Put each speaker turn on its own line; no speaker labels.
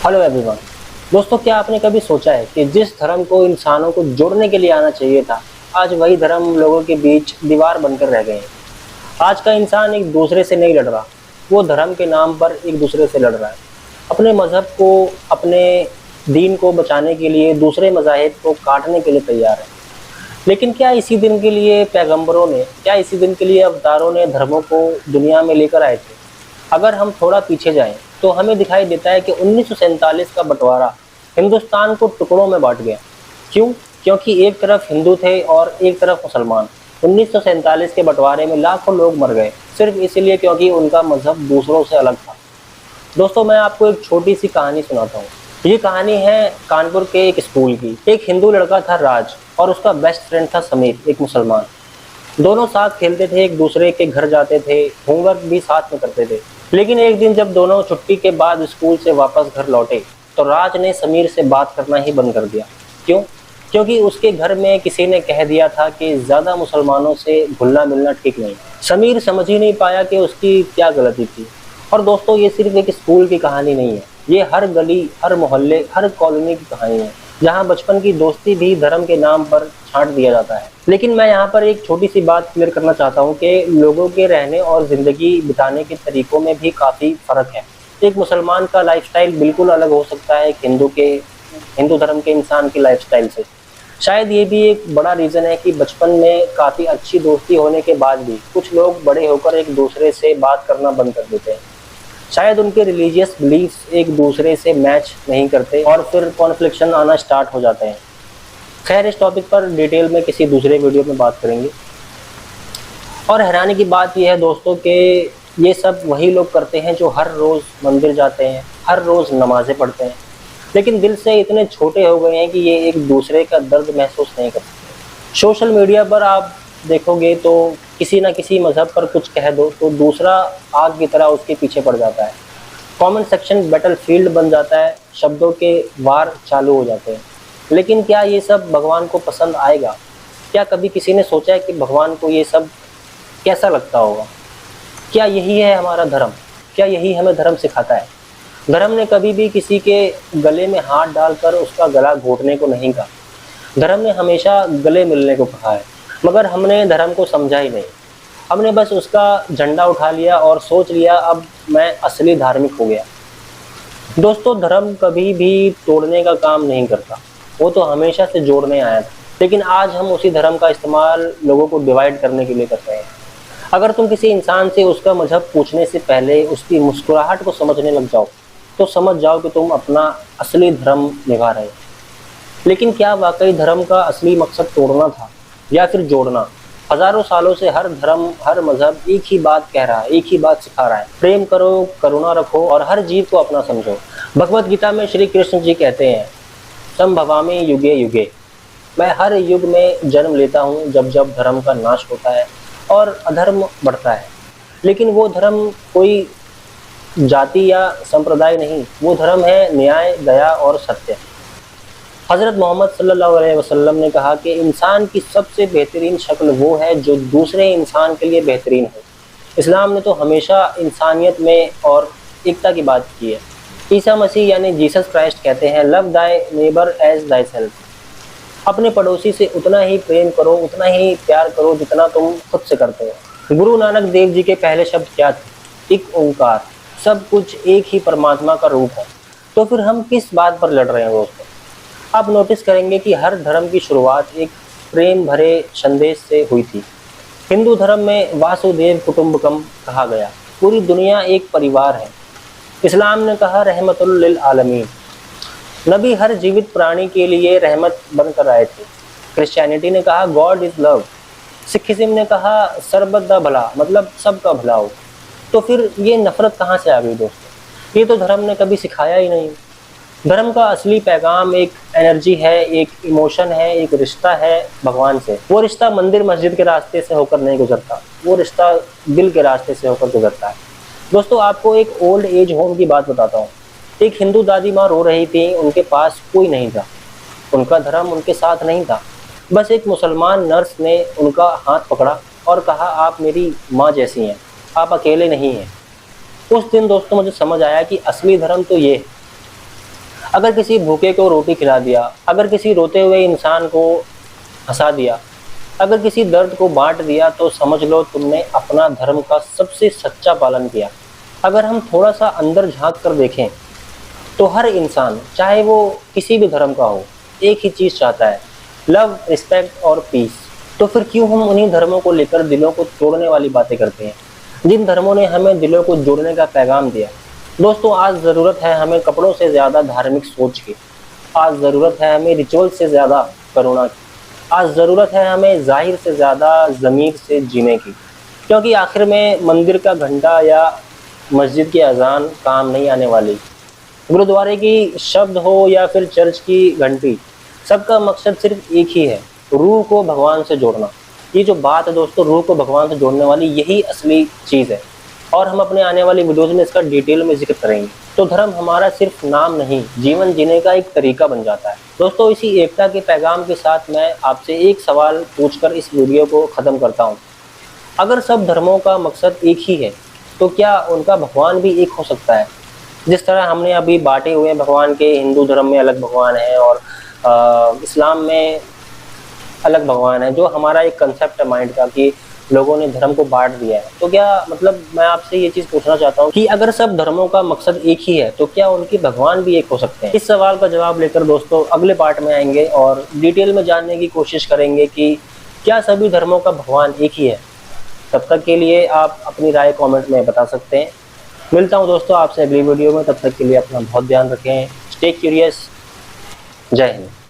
Hello everyone. दोस्तों, क्या आपने कभी सोचा है कि जिस धर्म को इंसानों को जोड़ने के लिए आना चाहिए था, आज वही धर्म लोगों के बीच दीवार बनकर रह गए हैं। आज का इंसान एक दूसरे से नहीं लड़ रहा, वो धर्म के नाम पर एक दूसरे से लड़ रहा है। अपने मजहब को, अपने दीन को बचाने के लिए दूसरे मज़ाहिब को काटने के लिए तैयार है। लेकिन क्या इसी दिन के लिए अवतारों ने धर्मों को दुनिया में लेकर आए थे? अगर हम थोड़ा पीछे जाएं तो हमें दिखाई देता है कि 1947 का बंटवारा हिंदुस्तान को टुकड़ों में बांट गया। क्यों? क्योंकि एक तरफ हिंदू थे और एक तरफ मुसलमान। 1947 के बंटवारे में लाखों लोग मर गए, सिर्फ इसलिए क्योंकि उनका मजहब दूसरों से अलग था। दोस्तों, मैं आपको एक छोटी सी कहानी सुनाता हूँ। ये कहानी है कानपुर के एक स्कूल की। एक हिंदू लड़का था राज, और उसका बेस्ट फ्रेंड था समीर, एक मुसलमान। दोनों साथ खेलते थे, एक दूसरे के घर जाते थे, होमवर्क भी साथ में करते थे। लेकिन एक दिन जब दोनों छुट्टी के बाद स्कूल से वापस घर लौटे तो राज ने समीर से बात करना ही बंद कर दिया। क्यों? क्योंकि उसके घर में किसी ने कह दिया था कि ज़्यादा मुसलमानों से घुलना मिलना ठीक नहीं। समीर समझ ही नहीं पाया कि उसकी क्या गलती थी। और दोस्तों, ये सिर्फ एक स्कूल की कहानी नहीं है, ये हर गली, हर मोहल्ले, हर कॉलोनी की कहानी है, जहाँ बचपन की दोस्ती भी धर्म के नाम पर छांट दिया जाता है। लेकिन मैं यहाँ पर एक छोटी सी बात क्लियर करना चाहता हूँ कि लोगों के रहने और ज़िंदगी बिताने के तरीकों में भी काफ़ी फ़र्क है। एक मुसलमान का लाइफस्टाइल बिल्कुल अलग हो सकता है एक हिंदू धर्म के इंसान की लाइफस्टाइल से। शायद ये भी एक बड़ा रीज़न है कि बचपन में काफ़ी अच्छी दोस्ती होने के बाद भी कुछ लोग बड़े होकर एक दूसरे से बात करना बंद कर देते हैं। शायद उनके रिलीजियस बिलीफ्स एक दूसरे से मैच नहीं करते और फिर कॉन्फ्लिक्शन आना स्टार्ट हो जाते हैं। खैर, इस टॉपिक पर डिटेल में किसी दूसरे वीडियो में बात करेंगे। और हैरानी की बात यह है दोस्तों कि ये सब वही लोग करते हैं जो हर रोज़ मंदिर जाते हैं, हर रोज़ नमाज़ें पढ़ते हैं, लेकिन दिल से इतने छोटे हो गए हैं कि ये एक दूसरे का दर्द महसूस नहीं करते। सोशल मीडिया पर आप देखोगे तो किसी ना किसी मज़हब पर कुछ कह दो तो दूसरा आग की तरह उसके पीछे पड़ जाता है। कमेंट सेक्शन बैटलफील्ड बन जाता है, शब्दों के वार चालू हो जाते हैं। लेकिन क्या ये सब भगवान को पसंद आएगा? क्या कभी किसी ने सोचा है कि भगवान को ये सब कैसा लगता होगा? क्या यही है हमारा धर्म? क्या यही हमें धर्म सिखाता है? धर्म ने कभी भी किसी के गले में हाथ डालकर उसका गला घोटने को नहीं कहा। धर्म ने हमेशा गले मिलने को कहा है, मगर हमने धर्म को समझा ही नहीं। हमने बस उसका झंडा उठा लिया और सोच लिया अब मैं असली धार्मिक हो गया। दोस्तों, धर्म कभी भी तोड़ने का काम नहीं करता, वो तो हमेशा से जोड़ने आया था। लेकिन आज हम उसी धर्म का इस्तेमाल लोगों को डिवाइड करने के लिए कर रहे हैं। अगर तुम किसी इंसान से उसका मजहब पूछने से पहले उसकी मुस्कुराहट को समझने लग जाओ तो समझ जाओ कि तुम अपना असली धर्म निभा रहे हो। लेकिन क्या वाकई धर्म का असली मकसद तोड़ना था या फिर जोड़ना? हजारों सालों से हर धर्म, हर मजहब एक ही बात कह रहा है, एक ही बात सिखा रहा है, प्रेम करो, करुणा रखो और हर जीव को अपना समझो। भगवत गीता में श्री कृष्ण जी कहते हैं, संभवामि युगे युगे, मैं हर युग में जन्म लेता हूँ जब जब धर्म का नाश होता है और अधर्म बढ़ता है। लेकिन वो धर्म कोई जाति या संप्रदाय नहीं, वो धर्म है न्याय, दया और सत्य। हज़रत मोहम्मद सल्लल्लाहु अलैहि वसल्लम ने कहा कि इंसान की सबसे बेहतरीन शक्ल वो है जो दूसरे इंसान के लिए बेहतरीन हो। इस्लाम ने तो हमेशा इंसानियत में और एकता की बात की है। ईसा मसीह यानी जीसस क्राइस्ट कहते हैं, love thy neighbour as thyself. अपने पड़ोसी से उतना ही प्रेम करो, उतना ही प्यार करो जितना तुम खुद से करते हो। गुरु नानक देव जी के पहले शब्द क्या थे? एक ओंकार, सब कुछ एक ही परमात्मा का रूप है। तो फिर हम किस बात पर लड़ रहे हैं दोस्तों? आप नोटिस करेंगे कि हर धर्म की शुरुआत एक प्रेम भरे संदेश से हुई थी। हिंदू धर्म में वासुदेव कुटुंबकम कहा गया, पूरी दुनिया एक परिवार है। इस्लाम ने कहा रहमतुल लिल आलमीन, नबी हर जीवित प्राणी के लिए रहमत बनकर आए थे। क्रिश्चियनिटी ने कहा गॉड इज लव। सिखिज्म ने कहा सरबत दा भला, मतलब सबका भला हो। तो फिर ये नफरत कहाँ से आ गई दोस्तों? ये तो धर्म ने कभी सिखाया ही नहीं। धर्म का असली पैगाम एक एनर्जी है, एक इमोशन है, एक रिश्ता है भगवान से। वो रिश्ता मंदिर मस्जिद के रास्ते से होकर नहीं गुजरता, वो रिश्ता दिल के रास्ते से होकर गुजरता है। दोस्तों, आपको एक ओल्ड एज होम की बात बताता हूँ। एक हिंदू दादी माँ रो रही थी, उनके पास कोई नहीं था, उनका धर्म उनके साथ नहीं था। बस एक मुसलमान नर्स ने उनका हाथ पकड़ा और कहा, आप मेरी माँ जैसी हैं, आप अकेले नहीं हैं। उस दिन दोस्तों मुझे समझ आया कि असली धर्म तो ये है। अगर किसी भूखे को रोटी खिला दिया, अगर किसी रोते हुए इंसान को हंसा दिया, अगर किसी दर्द को बांट दिया, तो समझ लो तुमने अपना धर्म का सबसे सच्चा पालन किया। अगर हम थोड़ा सा अंदर झांक कर देखें तो हर इंसान, चाहे वो किसी भी धर्म का हो, एक ही चीज़ चाहता है, लव, रिस्पेक्ट और पीस। तो फिर क्यों हम उन्हीं धर्मों को लेकर दिलों को तोड़ने वाली बातें करते हैं, जिन धर्मों ने हमें दिलों को जोड़ने का पैगाम दिया। दोस्तों, आज ज़रूरत है हमें कपड़ों से ज़्यादा धार्मिक सोच की, आज ज़रूरत है हमें रिचुअल से ज़्यादा करुणा की, आज ज़रूरत है हमें ज़ाहिर से ज़्यादा ज़मीर से जीने की। क्योंकि आखिर में मंदिर का घंटा या मस्जिद की अजान काम नहीं आने वाली, गुरुद्वारे की शब्द हो या फिर चर्च की घंटी, सबका मकसद सिर्फ एक ही है, रूह को भगवान से जोड़ना। ये जो बात है दोस्तों, रूह को भगवान से जोड़ने वाली, यही असली चीज़ है। और हम अपने आने वाली वीडियोज़ में इसका डिटेल में जिक्र करेंगे। तो धर्म हमारा सिर्फ नाम नहीं, जीवन जीने का एक तरीका बन जाता है। दोस्तों, इसी एकता के पैगाम के साथ मैं आपसे एक सवाल पूछकर इस वीडियो को ख़त्म करता हूँ। अगर सब धर्मों का मकसद एक ही है, तो क्या उनका भगवान भी एक हो सकता है? जिस तरह हमने अभी बांटे हुए भगवान के, हिंदू धर्म में अलग भगवान है और इस्लाम में अलग भगवान है, जो हमारा एक कंसेप्ट है माइंड का कि लोगों ने धर्म को बांट दिया है। तो क्या मतलब मैं आपसे ये चीज़ पूछना चाहता हूँ कि अगर सब धर्मों का मकसद एक ही है, तो क्या उनके भगवान भी एक हो सकते हैं? इस सवाल का जवाब लेकर दोस्तों अगले पार्ट में आएंगे और डिटेल में जानने की कोशिश करेंगे कि क्या सभी धर्मों का भगवान एक ही है। तब तक के लिए आप अपनी राय कमेंट में बता सकते हैं। मिलता हूँ दोस्तों आपसे अगली वीडियो में, तब तक के लिए अपना बहुत ध्यान रखें। Stay curious. जय हिंद।